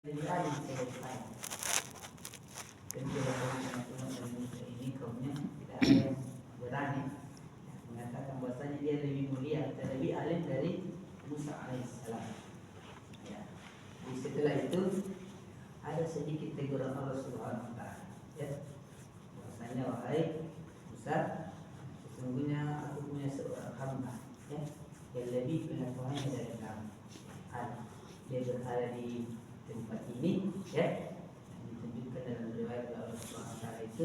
Jadi alim selesai. Dan juga teman-teman dari Musa ini kaumnya tidak ada yang berani mengatakan bahwasanya dia lebih mulia atau lebih alim dari Musa alaihissalam. Ya. Jadi setelah itu ada sedikit teguran Allah Subhanahu Wa Taala. Ya. Bahwasanya wahai Musa, sesungguhnya aku punya seorang hamba, ya, yang lebih pengetahuannya dari kamu. Dia berada di tempat ini, ya, yang ditunjukkan dalam riwayat Allah Subhanahu Wa Taala itu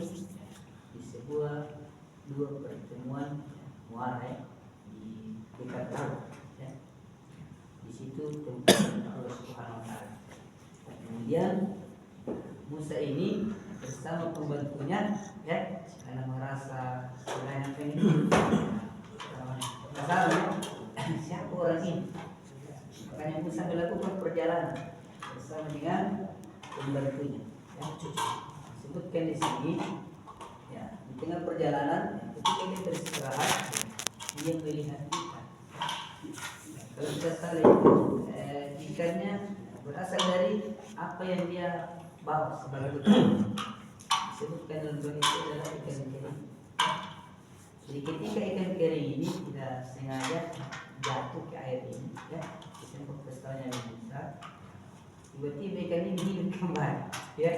di sebuah dua pertemuan muara di dekat laut, ya. Di situ tempat Allah Subhanahu Wa Taala. Kemudian Musa ini bersama pembantunya, ya, karena merasa selain apa ini, masalah siapa orang ini. Makanya Musa melakukan perjalanan bersama dengan pembantunya. Ya, disebutkan di sini, ya, di tengah perjalanan, ketika dia beristirahat, dia melihat ikan. Kalau kita salah itu, ikannya berasal dari apa yang dia bawa sebagai bekal. Disebutkan dalam doa itu adalah ikan kering. Jadi ketika ikan kering ini tidak sengaja jatuh ke air ini, ya, disebut pestanya Musa. Tiba-tiba ikan ini hidup kembali, ya.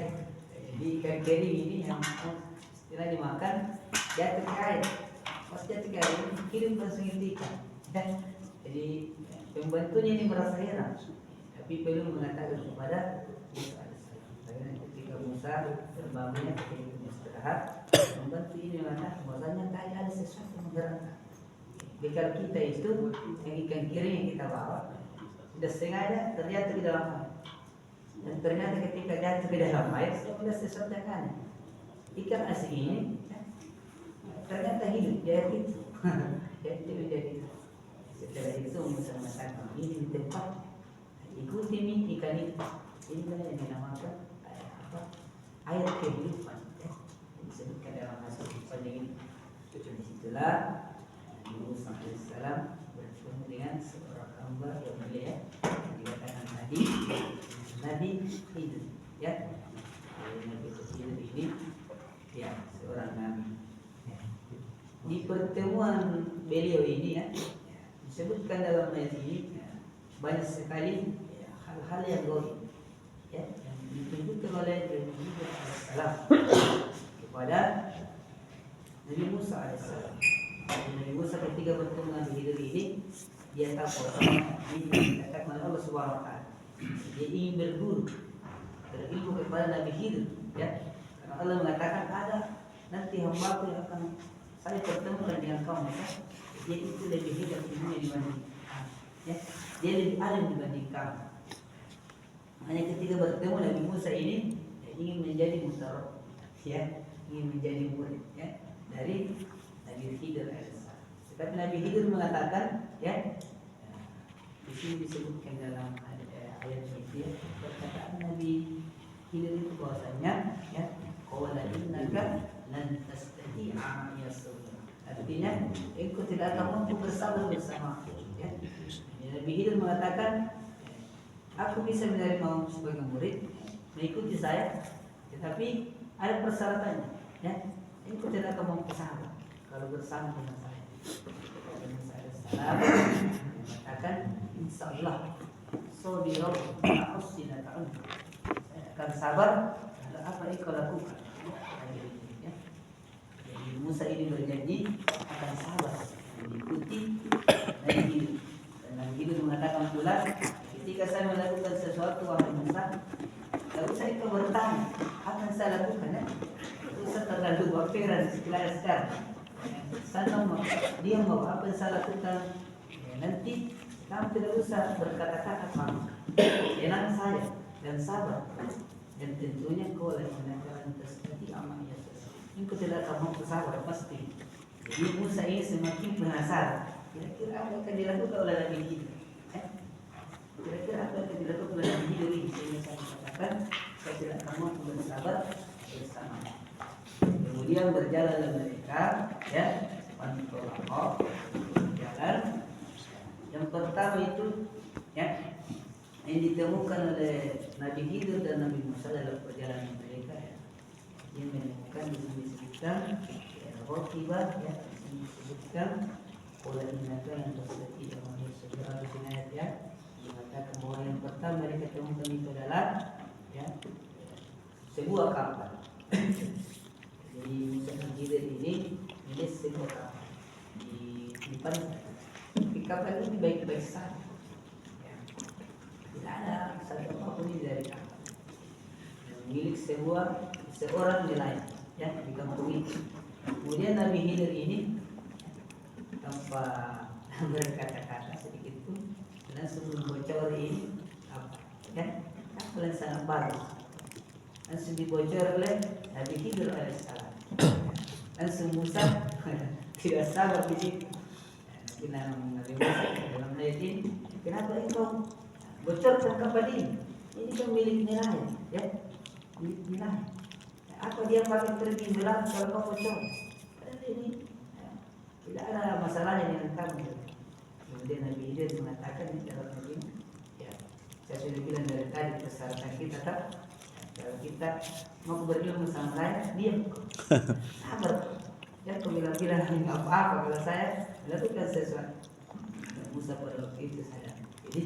Jadi ikan kering ini yang setelah dimakan jatuh ke air. Pas jatuh ke air ini kirim langsung ikan, ya. Jadi pembantunya ini merasa heran, tapi belum mengatakan kepada Musa alaihissalam. Karena ketika Musa terbangunnya ketika istirahat, pembantu ini mengatakan bahwasanya tadi ada sesuatu menggerakkan. Bekal kita itu yang ikan kering yang kita bawa sudah sengaja terjatuh di dalam air. Dan ternyata ketika jatuh di dalam air sudah sesuatu yang aneh. Ikan asing ini, ya, ternyata hidup di air itu. Jadi menjadi setelah itu Musa mengatakan ini di tempat ikuti nih ikan itu. Inilah yang dinamakan air kehidupan. Ya. Disebutkan dalam hadis seperti ini. Disitulah Musa alaihissalam bertemu dengan seorang hamba yang mulia yang dikatakan tadi Nabi Khidir, ya. Nabi Khidir ini, ya, seorang nabi. Ya. Di pertemuan beliau ini, ya, disebutkan dalam ayat ini, ya, banyak sekali, ya, hal-hal yang gaib, ya, yang ditunjukkan oleh Nabi alaihissalam kepada Nabi Musa alaihissalam. Nabi Musa ketika bertemu Nabi Khidir ini, dia tahu bahwa ini dikatakan oleh Allah Subhanahu Wa Taala. Dia ingin berilmu kepada Nabi Khidir, ya. Karena Allah mengatakan ada nanti hamba yang akan saya pertemukan dengan kamu, ya. Dia itu lebih hebat ilmunya dibanding, ya. Dia lebih alim dibanding kamu. Hanya ketika bertemu Nabi Musa ini, ya, ingin menjadi mutarab, ya, ingin menjadi murid, ya, dari Nabi Khidir alaihissalam. Tetapi Nabi Khidir mengatakan, ya, di sini disebutkan dalam ayat ini, ya, perkataan Nabi Khidir itu bahwasanya, ya, qala innaka lan tastati'a ma'iya sabra. Artinya, engkau tidak akan mampu bersabar bersama aku, ya. Nabi Khidir mengatakan, aku bisa menerima sebagai murid, mengikuti saya, tetapi ada persyaratannya, ya. Engkau tidak akan mampu sabar kalau bersama dengan saya. Musa alaihissalam mengatakan, insyaallah sabirun ahsina ta'un. Saya akan sabar kalau apa yang kau lakukan. Ya. Jadi Musa ini berjanji akan sabar mengikuti Nabi Khidir. Dan Nabi Khidir mengatakan pula, ketika saya melakukan sesuatu wahai Musa, tidak usah engkau bertanya, akan saya lakukan, ya. Tidak usah terlalu berpikiran sekarang. Saya mau, dia mau apa yang saya lakukan, ya, nanti kamu tidak usah berkata-kata apa, tenang saja dan sabar. Dan tentunya kau yang menaikkan seperti amalnya. Engkau tidak akan mampu sabar pasti. Jadi Musa ini semakin penasaran. Kira-kira apa yang akan dilakukan oleh Nabi Khidir? Kira-kira apa yang akan dilakukan oleh Nabi Khidir ini? Sehingga saya katakan saya tidak akan mampu bersabar bersama. Kemudian berjalanlah mereka, ya, berjalan. Yang pertama itu, ya, yang ditemukan oleh Nabi Khidir dan Nabi Musa dalam perjalanan mereka ya. Dia menemukan di sini disebutkan ya, rotibah ya, di sini disebutkan pola inaka yang terjadi dalam segera di sini ayat ya, mengatakan bahwa yang pertama mereka temukan itu adalah ya sebuah kapal. Jadi Musa dan Khidir ini sebuah kapal di pantai. Di kapal ini baik-baik saja. Tidak ada satu apapun dari kapal. Milik seorang nelayan ya di kampung itu. Kemudian Nabi Khidir ini tanpa berkata-kata sedikit pun langsung membocor ini apa ya kapal yang sangat bagus. Langsung dibocor oleh Nabi Khidir alaihissalam. Langsung Musa tidak sabar di situ. Nabi Musa dalam ayat ini, kenapa engkau bocorkan kapal ini? Ini kan milik nelayan, ya, milik nelayan. Apa dia pakai terjemah kalau kau bocor? Ini ya, tidak ada masalahnya dengan kamu. Kemudian Nabi Khidir mengatakan di dalam ini, ya, saya sudah bilang dari tadi persyaratan kita tak. Kalau kita mau berilmu sama saya, diam, sabar. Ya, kau bilang-bilang apa-apa kalau saya lakukan sesuatu. Musa pada waktu itu saya, jadi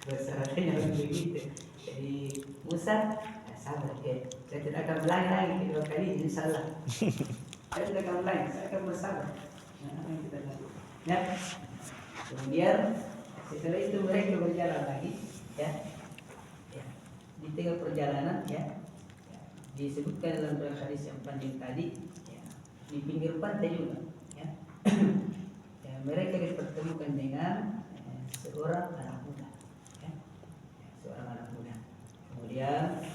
persyaratannya begitu. Jadi Musa sabar, ya. Saya tidak akan ulangi lagi kedua kali, insyaallah. Saya tidak akan ulangi, saya akan bersabar. Ya. Kemudian setelah itu mereka berjalan lagi, ya. Di tengah perjalanan ya, disebutkan dalam hadis yang panjang tadi ya, di pinggir pantai juga ya, ya mereka dipertemukan dengan seorang anak muda ya, seorang anak muda. Kemudian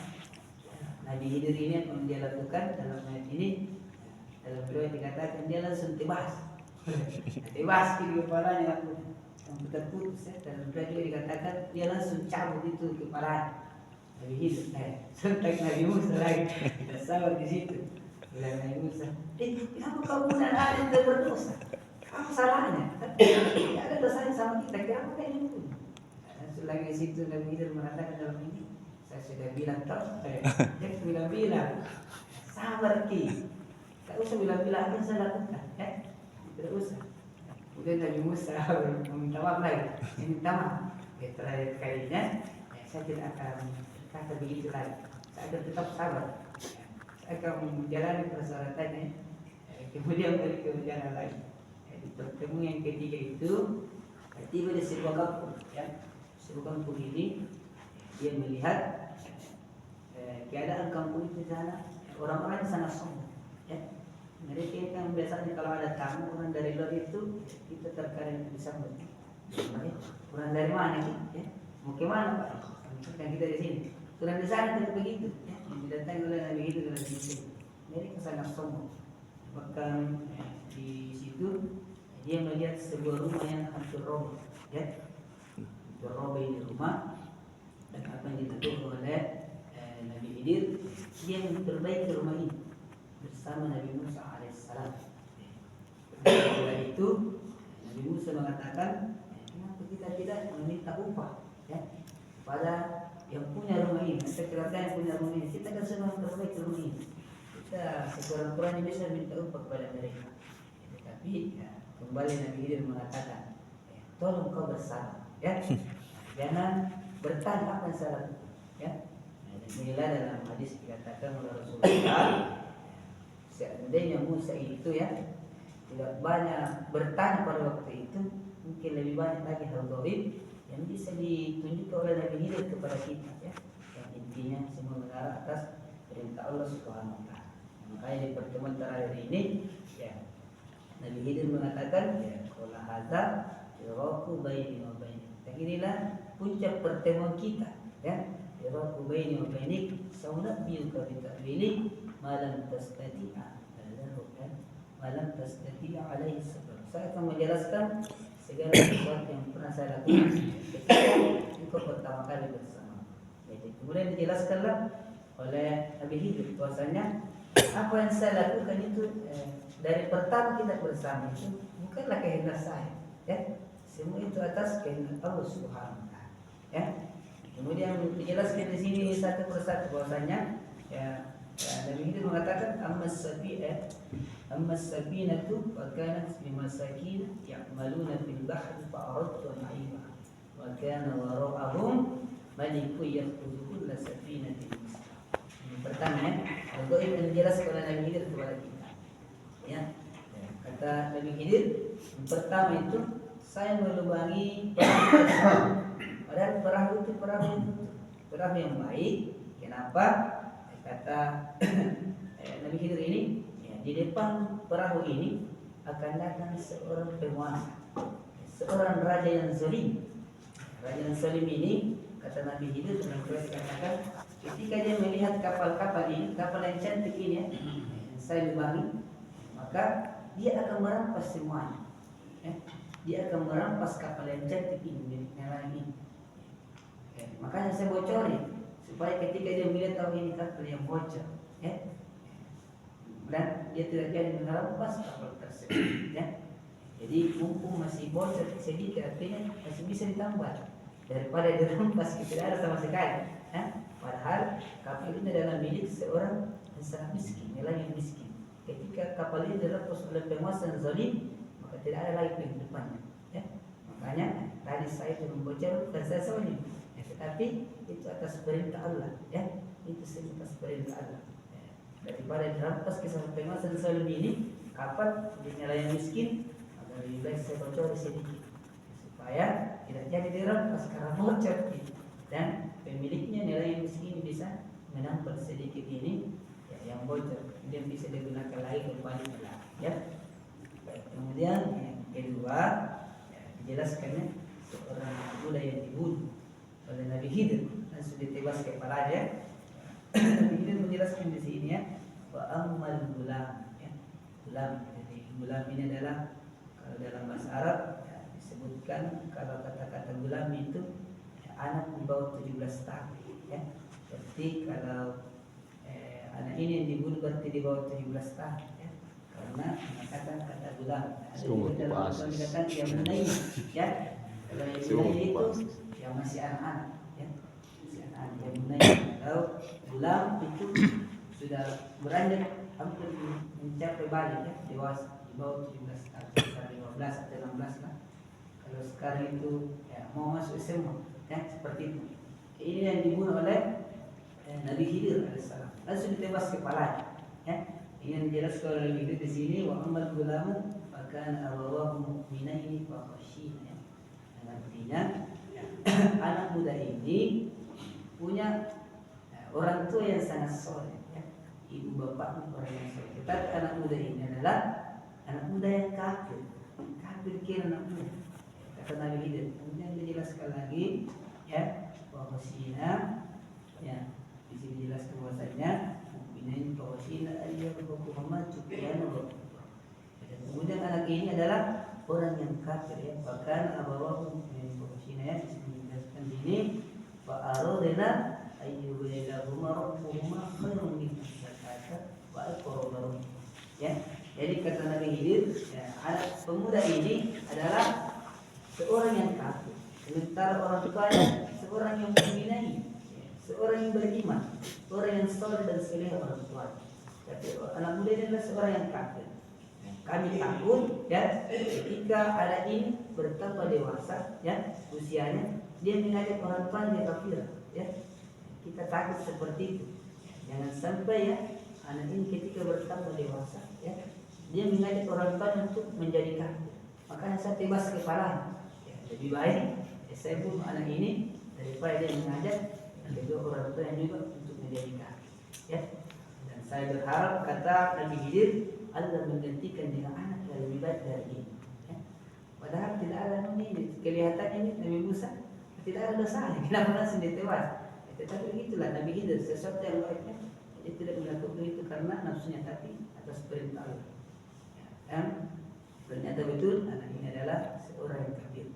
Nabi Khidir ini yang dia lakukan dalam ayat ini, dalam riwayat dikatakan dia langsung tebas di kepalanya anak muda yang putus ya. Dalam riwayat juga dikatakan dia langsung cabut itu kepalanya. Nabi Khidir, sontak Nabi Musa lagi, tidak sabar di situ. Bilang Nabi Musa, kenapa kau bunuh anak yang tidak berdosa? Apa salahnya? Tidak ada dosanya sama kita, kenapa kau ini bunuh? Langsung lagi di situ Nabi Khidir mengatakan dalam ini, saya sudah bilang dia bilang, sabar ki, tak usah bilang-bilang apa yang saya lakukan, ya, tidak usah. Kemudian Nabi Musa meminta maaf lagi, minta maaf. Terakhir kalinya, saya tidak akan kata begitu lagi. Saya akan tetap sabar. Saya akan menjalani persyaratannya. Kemudian mereka berjalan lagi. Di pertemuan yang ketiga itu tiba di sebuah kampung. Ya, sebuah kampung ini dia melihat keadaan kampung itu di sana. Orang-orang sangat sombong. Ya, mereka yang biasanya kalau ada tamu orang dari luar itu kita terkadang disambut. Orang dari mana ya? Mau kemana Pak? Kan kita di sini. Sudah di sana tidak begitu. Ya, didatangi oleh Nabi itu dalam sini. Mereka sangat sombong. Bahkan di situ dia melihat sebuah rumah yang hampir roboh. Ya, berroboh ini rumah dan apa yang ditegur oleh Nabi Khidir, dia memperbaiki rumah ini bersama Nabi Musa alaihissalam. Setelah itu Nabi Musa mengatakan, kenapa kita tidak meminta upah? Ya, pada yang punya rumah ini, kita kerajaan yang punya rumah ini, kita kan semua memperbaiki rumah ini. Kita sekurang-kurangnya bisa minta upah kepada mereka. Tapi ya, kembali Nabi Khidir mengatakan, tolong kau bersabar, ya, jangan bertanya apa yang salah, ya. Inilah dalam hadis dikatakan oleh Rasulullah, seandainya Musa itu ya tidak banyak bertanya pada waktu itu, mungkin lebih banyak lagi hal gaib yang bisa ditunjukkan oleh Nabi Khidir kepada kita ya. Yang intinya semua mengarah atas perintah Allah Subhanahu wa taala. Makanya di pertemuan terakhir ini ya Nabi Khidir mengatakan ya qala hadza firaqu baini wa bainik. Dan inilah puncak pertemuan kita ya. Firaqu baini wa bainik saunabbiuka bi ta'wili ma lam tastati'a malam tastati' alaihi sabr. Saya akan menjelaskan segala sesuatu yang pernah saya lakukan ketika engkau pertama kali bersama. Jadi, kemudian dijelaskanlah oleh Nabi Khidir bahwasanya apa yang saya lakukan itu dari pertama kita bersama itu bukanlah kehendak saya, ya. Semua itu atas kehendak Allah Subhanahu wa taala. Ya. Kemudian dijelaskan di sini satu persatu bahwasanya Nabi Khidir mengatakan amma safinatu wa kanat limasakin ya'maluna fil bahri fa aradtu an a'iba wa kana wara'ahum malikun ya'khudhu kulla safinatin. Pertama ya, Al-Ghaib yang dijelaskan oleh Nabi Khidir kepada kita. Ya. Kata Nabi Khidir, pertama itu saya melubangi padahal perahu itu perahu yang baik. Kenapa? Kata Nabi Khidir ini, ya, di depan perahu ini akan datang seorang penguasa, seorang raja yang zalim. Raja yang zalim ini, kata Nabi Khidir dengan keras katakan, ketika dia melihat kapal-kapal ini, kapal yang cantik ini ya, saya lubangi, maka dia akan merampas semuanya. Ya. Dia akan merampas kapal yang cantik ini milik nelayan ini. Ya. Makanya saya bocori supaya ketika dia melihat ini kapal yang bocor, ya, dan dia tidak jadi merampas kapal tersebut. Ya. Jadi mumpung masih bocor sedikit, artinya masih bisa ditambah daripada dirampas tidak ada sama sekali. Ya. Padahal kapal ini adalah milik seorang yang sangat miskin, nelayan yang miskin. Ketika kapal ini dilepas oleh penguasa yang zalim, maka tidak ada lagi di depannya. Ya. Makanya tadi saya itu membocor dan saya sebenarnya, ya, tetapi itu atas perintah Allah. Ya. Itu atas perintah Allah. Ya. Daripada dirampas ke sama penguasa yang zalim ini, kapal milik nelayan miskin, maka lebih baik saya bocor sedikit supaya tidak jadi dirampas karena bocor. Dan pemiliknya nelayan miskin bisa menambah sedikit ini ya, yang bocor, kemudian bisa digunakan lagi kembali ya. Kemudian yang kedua ya, dijelaskannya seorang budak yang dibunuh oleh Nabi Khidir dan sudah tewas kepalanya. Nabi Khidir menjelaskan di sini ya, wa ammal gulam ya. Gulam, jadi gulam ini adalah kalau dalam bahasa Arab ya, disebutkan kalau kata-kata gulam itu anak di bawah 17 tahun ya. Berarti kalau anak ini yang dibunuh berarti di bawah 17 tahun ya. Karena mengatakan kata gulam. Ada juga dalam dikatakan yang menai ya. Kalau yang menai itu yang masih anak-anak ya. Masih anak-anak yang menai. Kalau gulam itu sudah beranjak hampir mencapai balik ya, dewasa di bawah 17 tahun, sekitar 15 atau 16 lah. Kalau sekarang itu ya, mau masuk SMA ya, seperti itu. Ini yang dibunuh oleh Nabi Khidir alaihissalam. Langsung ditebas kepalanya. Ya. Ini yang dijelaskan oleh Nabi Khidir di sini, wa ammal gulamu fakana abawahu mu'minaini wa khashina. Artinya anak muda ini punya orang tua yang sangat soleh. Ya. Ibu bapaknya orang yang soleh. Tetapi anak muda ini adalah anak muda yang kafir. Kafir kira anak muda. Kata Nabi Khidir. Kemudian dijelaskan lagi ya, bahwa khashina ya, di sini dijelaskan bahwasanya mukminin khashina ayyuhu Muhammad subhanahu wa ta'ala. Kemudian anak ini adalah orang yang kafir ya, bahkan abawahu mukminin khashina ya, di sini dijelaskan di sini fa aradna ayyuhu lahumma rabbuhuma khairun min zakata wa aqrabu ya. Jadi kata Nabi Khidir ya, anak pemuda ini adalah seorang yang kafir, sementara orang tuanya seorang yang mukminai, seorang yang beriman, orang yang soleh dan soleh orang tua. Tapi anak muda ini adalah seorang yang kafir. Kami takut ya, ketika anak ini bertambah dewasa ya usianya, dia mengajak orang tua dia kafir ya. Kita takut seperti itu. Jangan sampai ya anak ini ketika bertambah dewasa ya, dia mengajak orang tua untuk menjadi kafir. Makanya saya tebas kepalanya. Lebih baik saya bunuh anak ini daripada dia mengajak kedua orang tua yang juga untuk menjadi kafir ya. Dan saya berharap kata Nabi Khidir Allah menggantikan dengan anak yang lebih baik dari ini ya. Padahal tidak ada ini kelihatannya ini Nabi Musa tidak ada dosa, kenapa langsung ditewas ya. Tetapi itulah Nabi Khidir, sesuatu yang baiknya dia tidak melakukan itu karena nafsunya, tapi atas perintah Allah ya. Dan ternyata betul anak ini adalah seorang yang kafir.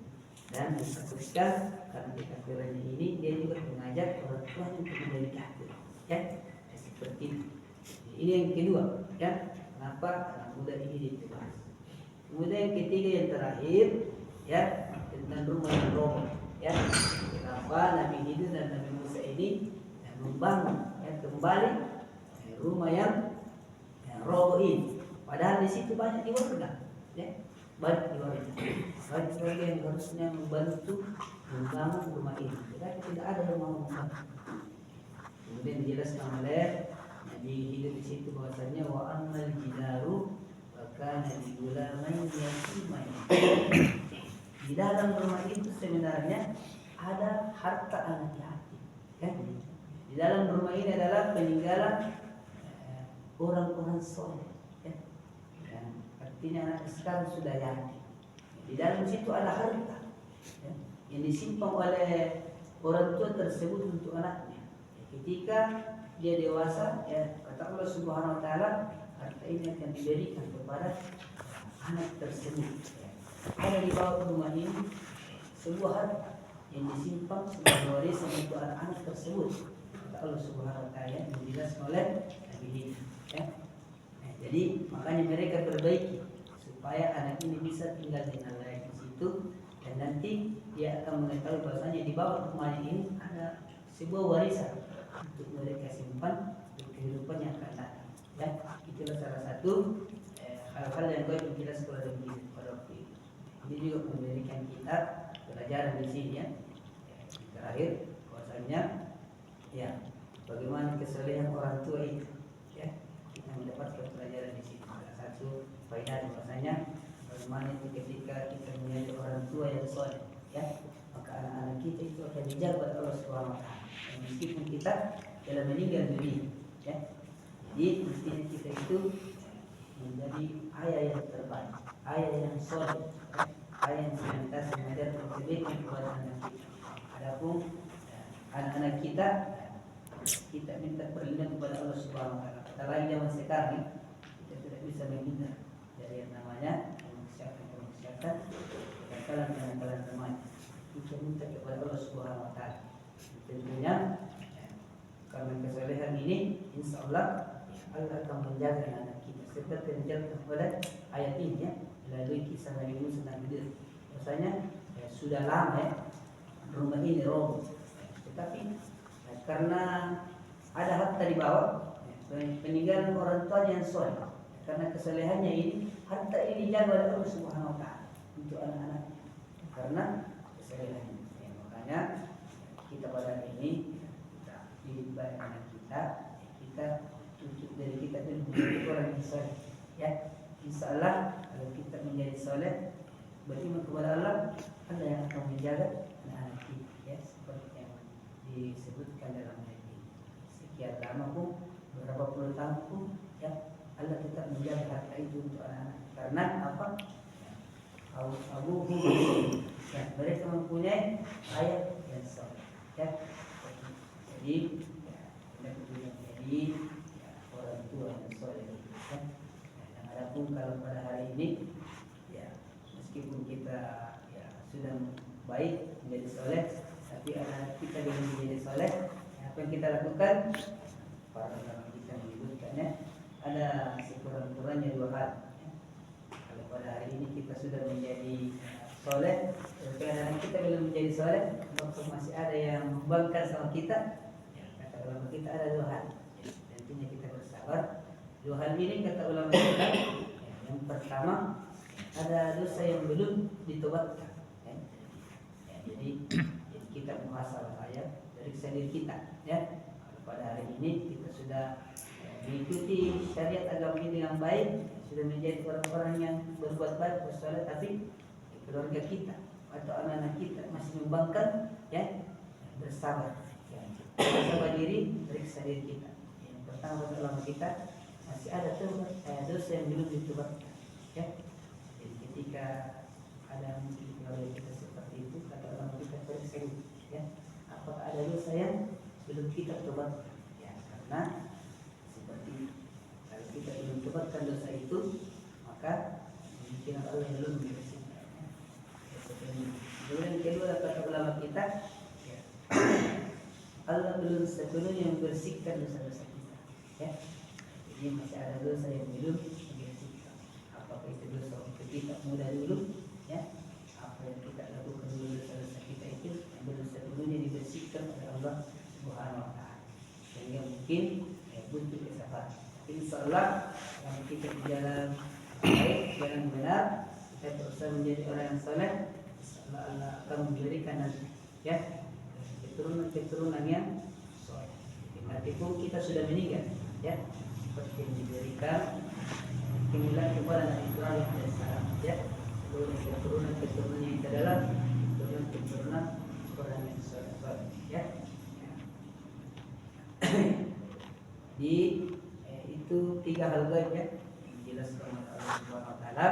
Dan ketika karena kekafirannya ini dia juga mengajak orang tuanya untuk menjadi kafir ya, seperti itu. Ini yang kedua ya, kenapa anak muda ini ditebas. Kemudian yang ketiga yang terakhir ya, tentang rumah yang roboh ya. Kenapa Nabi Hidir dan Nabi Musa ini membangun kembali rumah yang roboh ini. Padahal di situ banyak warga, banyak warga yang harusnya membantu membangun rumah ini. Tetapi tidak ada yang mau membantu. Kemudian dijelaskan oleh Nabi Hidir di situ bahwasanya wa ammal jidaru kana digulamain yatimain. Di dalam rumah itu sebenarnya ada harta anak yatim. Di dalam rumah ini adalah peninggalan orang-orang soleh. Artinya anak sekarang sudah yatim. Di dalam situ ada harta yang disimpan oleh orang tua tersebut untuk anaknya. Ketika dia dewasa, kata Allah Subhanahu Wa Taala, harta ini akan diberikan kepada anak tersebut. Ada di bawah rumah ini sebuah harta yang disimpan sebagai warisan untuk anak-anak tersebut. Kata Allah Subhanahu Wa Taala yang dijelaskan oleh Nabi Hidir. Jadi makanya mereka perbaiki supaya anak ini bisa tinggal dengan layak di situ, dan nanti dia akan mengetahui bahwasanya di bawah rumah ini ada sebuah warisan untuk mereka simpan untuk kehidupan yang akan datang. Itulah salah satu hal-hal yang baik kita sekolah dan pada waktu itu. Ini juga memberikan kita pelajaran di sini terakhir bahwasanya bagaimana kesalehan orang tua itu. Kita mendapatkan pelajaran di sini. Salah satu faedah bahwasanya bagaimana itu ketika kita menjadi orang tua yang soleh, maka anak-anak kita itu akan dijaga oleh Allah Subhanahu Wa Taala. Meskipun kita telah meninggal dunia, jadi mestinya kita itu menjadi ayah yang terbaik, ayah yang soleh, ayah yang senantiasa mengajarkan kebaikan kepada anak kita. Adapun anak-anak kita minta perlindungan kepada Allah Subhanahu Wa Taala. Apalagi zaman sekarang kita tidak bisa menghindar dari yang namanya kemaksiatan, kenakalan remaja. Kita minta kepada Allah Subhanahu Wa Taala. Tentunya karena kesalehan ini, insya Allah akan menjaga anak kita. Seperti yang dijelaskan oleh ayat ini melalui kisah Nabi Musa dan Khidir. Rasanya sudah lama rumah ini roboh, tetapi karena ada harta di bawah, peninggalan orang tua yang soleh, karena kesalehannya ini, harta ini dijaga oleh Allah Subhanahu Wa Taala untuk anak-anaknya karena kesalehannya. Makanya kita pada hari ini kita didik baik anak kita tuntut dari kita itu menjadi orang yang soleh. Insya Allah kalau kita menjadi soleh, beriman kepada Allah yang akan menjaga anak-anak kita, seperti yang disebutkan dalam ayat ini. Sekian lama pun, beberapa puluh tahun pun, Allah tetap menjaga harta itu untuk anak-anak. Karena apa? Abu mereka mempunyai ayat yang soleh. Jadi orang tua yang soleh. Adapun kalau pada hari ini, meskipun kita sudah baik menjadi soleh, tapi anak kita belum menjadi soleh. Apa yang kita lakukan? Para ulama kita menyebutkannya ada sekurang-kurangnya dua hal. Kalau pada hari ini kita sudah menjadi soleh, tapi anak kita belum menjadi soleh, maka masih ada yang membangkang sama kita. Kata ulama kita ada dua hal. Tentunya kita bersabar. Dua hal ini kata ulama kita, yang pertama ada dosa yang belum ditobatkan. Jadi kita muhasabah dari diri kita. Pada hari ini kita sudah mengikuti syariat agama ini dengan baik, sudah menjadi orang-orang yang berbuat baik, bersoleh, tapi keluarga kita atau anak-anak kita masih membangkang, bersabar. Bersabar diri, periksa diri kita. Yang pertama ulama kita masih ada dosa yang belum ditobatkan. Jadi ketika ada mungkin keluarga kita seperti itu, kata ulama kita periksa diri. Apakah ada dosa yang belum kita tobatkan? Karena seperti kalau kita belum tobatkan dosa itu, maka mungkin Allah belum membersihkan. Kemudian kedua kata ulama kita, Allah belum sepenuhnya membersihkan dosa-dosa kita. Jadi masih ada dosa yang belum dibersihkan. Apakah itu dosa waktu kita muda dulu, apa yang kita lakukan dulu dosa-dosa kita itu yang belum sepenuhnya bikin buntu kesalahan. Insya Allah kalau kita di jalan baik, jalan benar, kita berusaha menjadi orang yang saleh, Allah akan memberikan nanti ya keturunan yang soleh. Nanti pun kita sudah meninggal ya, seperti yang diberikan kemulakan kepada Nabi Ibrahim alaihissalam ya, keturunan yang adalah keturunan orang yang soleh ya. Di itu 3 hal gaib ya dijelaskan oleh Allah Subhanahu wa taala.